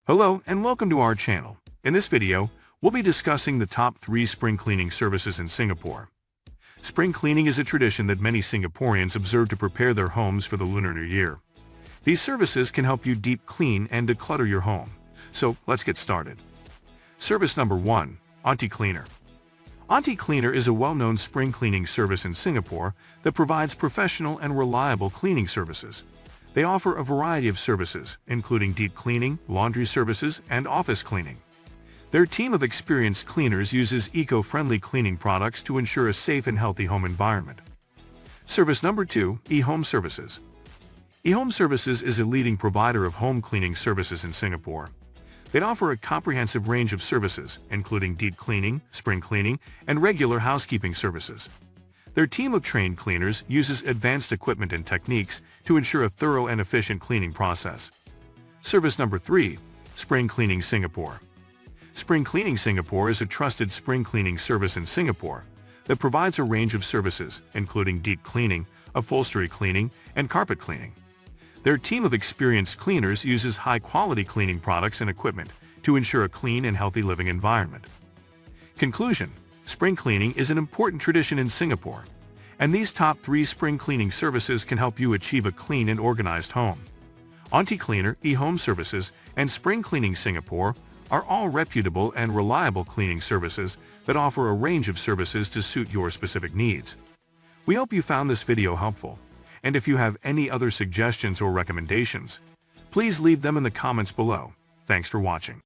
Hello and welcome to our channel. In this video, we'll be discussing the top 3 spring cleaning services in Singapore. Spring cleaning is a tradition that many Singaporeans observe to prepare their homes for the Lunar New Year. These services can help you deep clean and declutter your home. So let's get started. Service number 1, Auntie Cleaner. Auntie Cleaner is a well-known spring cleaning service in Singapore that provides professional and reliable cleaning services. They offer a variety of services, including deep cleaning, laundry services, and office cleaning. Their team of experienced cleaners uses eco-friendly cleaning products to ensure a safe and healthy home environment. Service number 2, EHome Services. EHome Services is a leading provider of home cleaning services in Singapore. They offer a comprehensive range of services, including deep cleaning, spring cleaning, and regular housekeeping services. Their team of trained cleaners uses advanced equipment and techniques to ensure a thorough and efficient cleaning process. Service number 3, Spring Cleaning Singapore. Spring Cleaning Singapore is a trusted spring cleaning service in Singapore that provides a range of services, including deep cleaning, upholstery cleaning, and carpet cleaning. Their team of experienced cleaners uses high-quality cleaning products and equipment to ensure a clean and healthy living environment. Conclusion: spring cleaning is an important tradition in Singapore, and these top 3 spring cleaning services can help you achieve a clean and organized home. Auntie Cleaner, EHome Services, and Spring Cleaning Singapore are all reputable and reliable cleaning services that offer a range of services to suit your specific needs. We hope you found this video helpful, and if you have any other suggestions or recommendations, please leave them in the comments below. Thanks for watching.